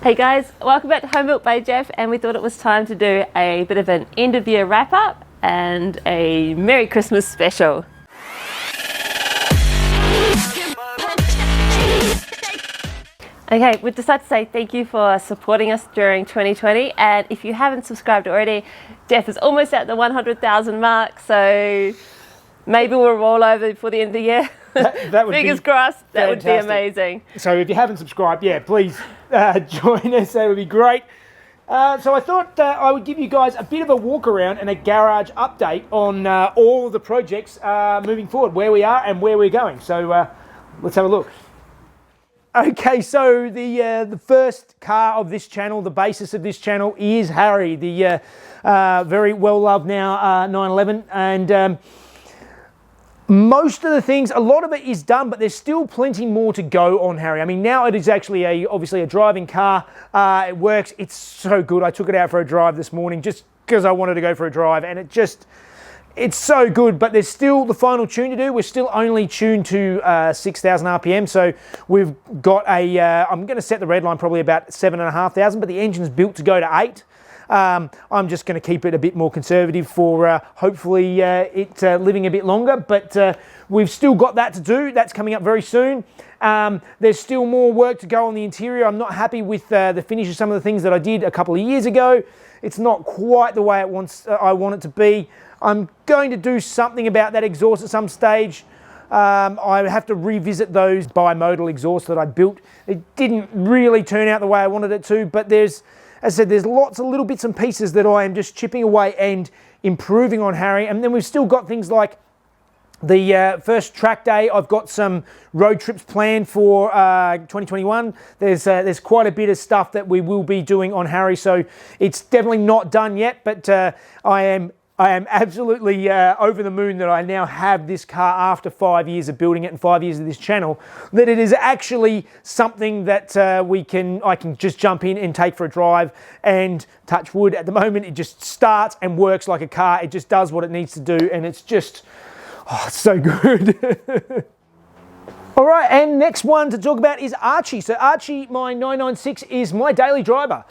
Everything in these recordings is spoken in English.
Hey guys, welcome back to Home Built by Jeff, and we thought it was time to do a bit of an end of year wrap up and a Merry Christmas special. Okay, we'd just like to say thank you for supporting us during 2020, and if you haven't subscribed already, Jeff is almost at the 100,000 mark, so maybe we'll roll over before the end of the year. That would Fingers be crossed, that fantastic. would be amazing. So if you haven't subscribed, yeah, please join us. That would be great. So I thought I would give you guys a bit of a walk around and a garage update on all of the projects moving forward, where we are and where we're going. So let's have a look. Okay, so the first car of this channel, the basis of this channel, is Harry, the very well-loved now 911, and most of the things, a lot of it is done, but there's still plenty more to go on Harry. I mean, now it is actually obviously a driving car. It works. It's so good. I took it out for a drive this morning just because I wanted to go for a drive, and it's so good. But there's still the final tune to do. We're still only tuned to 6,000 RPM, so we've got a. I'm going to set the red line probably about 7,500, but the engine's built to go to 8. I'm just going to keep it a bit more conservative for hopefully it living a bit longer, but we've still got that to do. That's coming up very soon. There's still more work to go on the interior. I'm not happy with the finish of some of the things that I did a couple of years ago. It's not quite the way I want it to be. I'm going to do something about that exhaust at some stage. I have to revisit those bimodal exhausts that I built. It didn't really turn out the way I wanted it to, but as I said, there's lots of little bits and pieces that I am just chipping away and improving on Harry. And then we've still got things like the first track day. I've got some road trips planned for 2021. There's quite a bit of stuff that we will be doing on Harry, so it's definitely not done yet, but I am absolutely over the moon that I now have this car after 5 years of building it and 5 years of this channel, that it is actually something that I can just jump in and take for a drive, and touch wood, at the moment it just starts and works like a car. It just does what it needs to do, and it's just, it's so good. All right, and next one to talk about is Archie. So Archie, my 996, is my daily driver.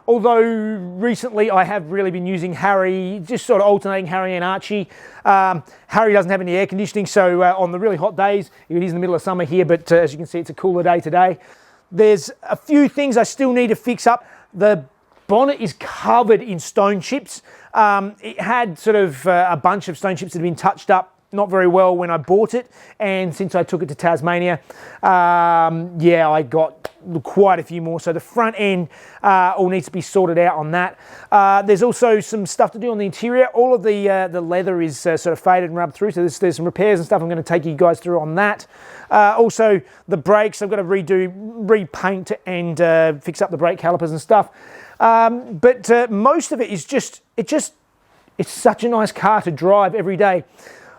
Although recently I have really been using Harry, just sort of alternating Harry and Archie. Harry doesn't have any air conditioning, so on the really hot days, it is in the middle of summer here, but as you can see, it's a cooler day today. There's a few things I still need to fix up. The bonnet is covered in stone chips. It had sort of a bunch of stone chips that had been touched up not very well when I bought it, and since I took it to Tasmania, I got quite a few more. So the front end all needs to be sorted out on that. There's also some stuff to do on the interior. All of the leather is sort of faded and rubbed through, so there's some repairs and stuff I'm going to take you guys through on that. Also the brakes, I've got to repaint and fix up the brake calipers and stuff. But most of it is it's such a nice car to drive every day.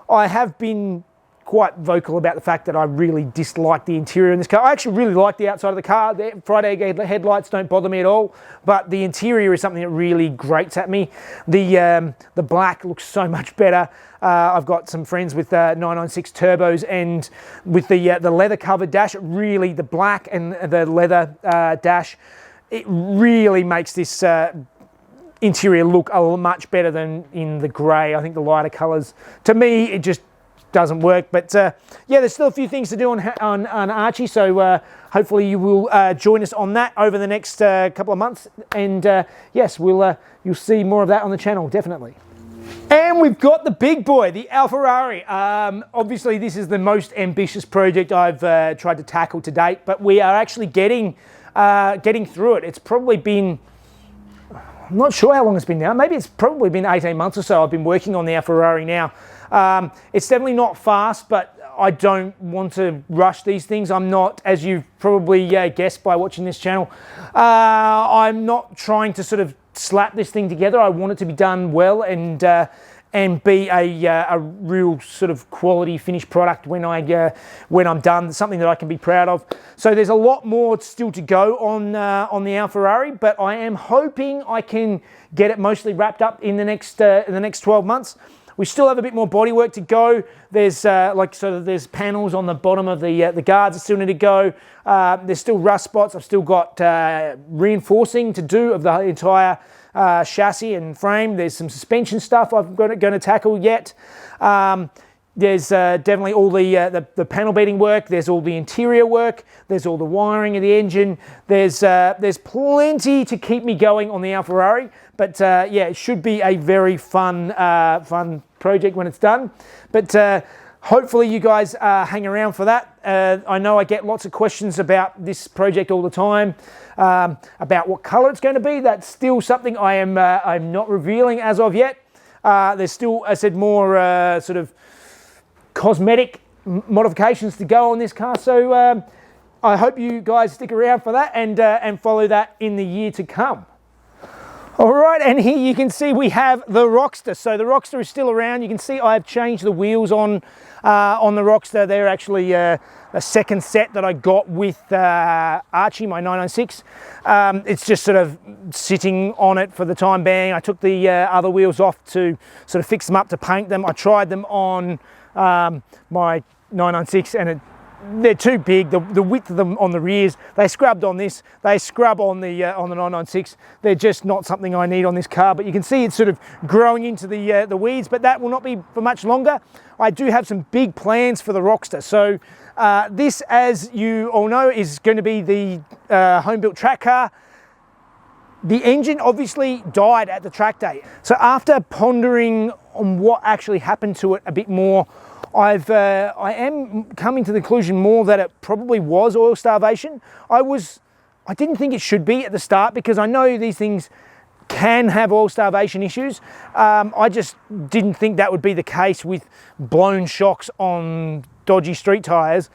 I have been quite vocal about the fact that I really dislike the interior in this car. I actually really like the outside of the car. The Friday headlights don't bother me at all, but the interior is something that really grates at me. The black looks so much better. I've got some friends with 996 turbos, and with the leather covered dash, the black and the leather dash, it really makes this interior look a much better than in the grey. I think the lighter colours, to me, it just doesn't work. But there's still a few things to do on Archie, so hopefully you will join us on that over the next couple of months, and yes, you'll see more of that on the channel, definitely. And we've got the big boy, the Ferrari. Obviously this is the most ambitious project I've tried to tackle to date, but we are actually getting through it. It's probably been, I'm not sure how long it's been now. Maybe it's probably been 18 months or so I've been working on the Ferrari now. It's definitely not fast, but I don't want to rush these things. I'm not, as you've probably guessed by watching this channel, I'm not trying to sort of slap this thing together. I want it to be done well and be a real sort of quality finished product when I'm done, something that I can be proud of. So there's a lot more still to go on the Ferrari, but I am hoping I can get it mostly wrapped up in the next 12 months. We still have a bit more bodywork to go. There's there's panels on the bottom of the guards that still need to go. There's still rust spots. I've still got reinforcing to do of the entire chassis and frame. There's some suspension stuff I've going to tackle yet. There's definitely all the panel beating work. There's all the interior work. There's all the wiring of the engine. There's plenty to keep me going on the Ferrari. But yeah, it should be a very fun project when it's done. But hopefully you guys hang around for that. I know I get lots of questions about this project all the time, about what colour it's going to be. That's still something I'm not revealing as of yet. There's still, I said, more sort of cosmetic modifications to go on this car, so I hope you guys stick around for that and follow that in the year to come. All right, and here you can see we have the Rockstar. So the Rockstar is still around. You can see I've changed the wheels on the Rockstar. They're actually a second set that I got with Archie, my 996. It's just sort of sitting on it for the time being. I took the other wheels off to sort of fix them up, to paint them. I tried them on my 996 and they're too big. The width of them on the rears, they scrubbed on this, they scrub on the 996. They're just not something I need on this car, but you can see it's sort of growing into the weeds, but that will not be for much longer. I do have some big plans for the Rockstar. So this, as you all know, is going to be the home-built track car. The engine obviously died at the track day. So after pondering on what actually happened to it a bit more, I am coming to the conclusion more that it probably was oil starvation. I didn't think it should be at the start, because I know these things can have oil starvation issues. I just didn't think that would be the case with blown shocks on dodgy street tyres.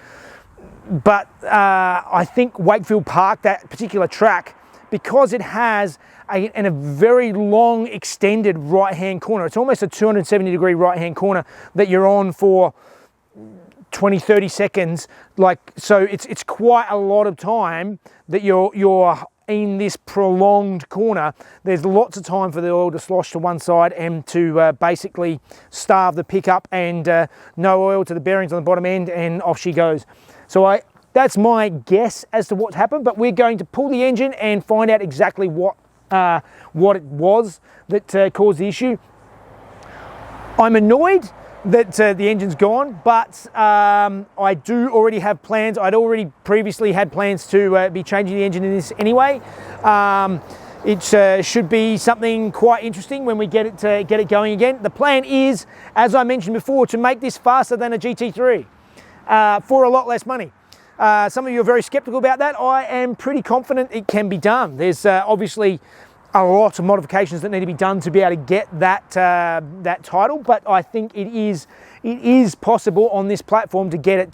But I think Wakefield Park, that particular track, because it has a very long extended right-hand corner. It's almost a 270-degree right-hand corner that you're on for 20, 30 seconds. So it's quite a lot of time that you're in this prolonged corner. There's lots of time for the oil to slosh to one side and to basically starve the pickup, and no oil to the bearings on the bottom end, and off she goes. So that's my guess as to what's happened, but we're going to pull the engine and find out exactly what it was that caused the issue. I'm annoyed that the engine's gone, but I do already have plans. I'd already previously had plans to be changing the engine in this anyway. It should be something quite interesting when we get it going again. The plan is, as I mentioned before, to make this faster than a GT3 for a lot less money. Some of you are very skeptical about that. I am pretty confident it can be done. There's obviously a lot of modifications that need to be done to be able to get that title, but I think it is possible on this platform to get it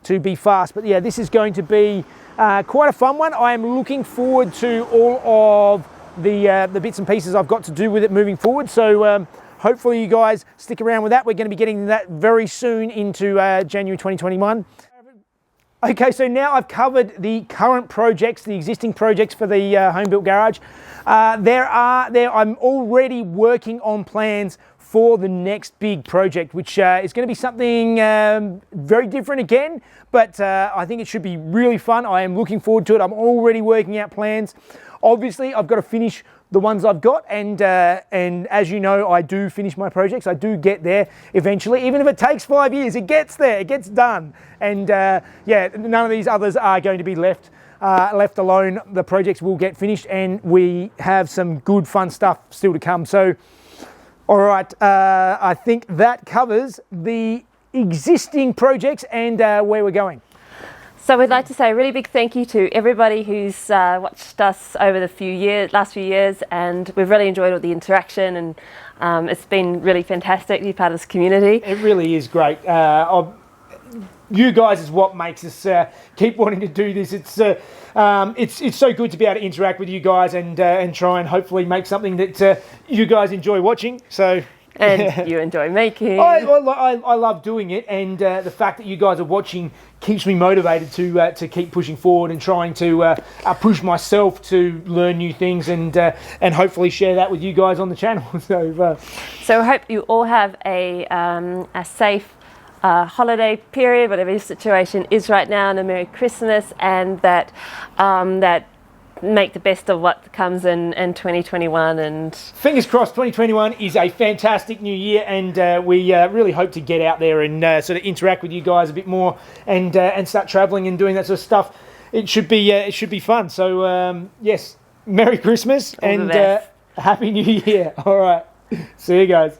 to be fast. But yeah, this is going to be quite a fun one. I am looking forward to all of the bits and pieces I've got to do with it moving forward. So hopefully you guys stick around with that. We're going to be getting that very soon into January 2021. Okay, so now I've covered the current projects, the existing projects for the home-built garage. I'm already working on plans for the next big project, which is going to be something very different again, but I think it should be really fun. I am looking forward to it. I'm already working out plans. Obviously, I've got to finish the ones I've got, and as you know, I do finish my projects. I do get there eventually, even if it takes 5 years. It gets there, it gets done, and yeah, none of these others are going to be left alone. The projects will get finished, and we have some good fun stuff still to come. So, all right, I think that covers the existing projects and where we're going. So we'd like to say a really big thank you to everybody who's watched us over the last few years, and we've really enjoyed all the interaction, and it's been really fantastic to be part of this community. It really is great. You guys is what makes us keep wanting to do this. It's so good to be able to interact with you guys and try and hopefully make something that you guys enjoy watching. So And you enjoy making. I love doing it, and the fact that you guys are watching keeps me motivated to keep pushing forward and trying to push myself to learn new things and hopefully share that with you guys on the channel. So I hope you all have a safe holiday period, whatever your situation is right now, and a Merry Christmas, and that make the best of what comes in 2021. And fingers crossed, 2021 is a fantastic new year, and we really hope to get out there and sort of interact with you guys a bit more and start traveling and doing that sort of stuff. It should be fun. So yes, Merry Christmas and Happy New Year. All right, see you guys.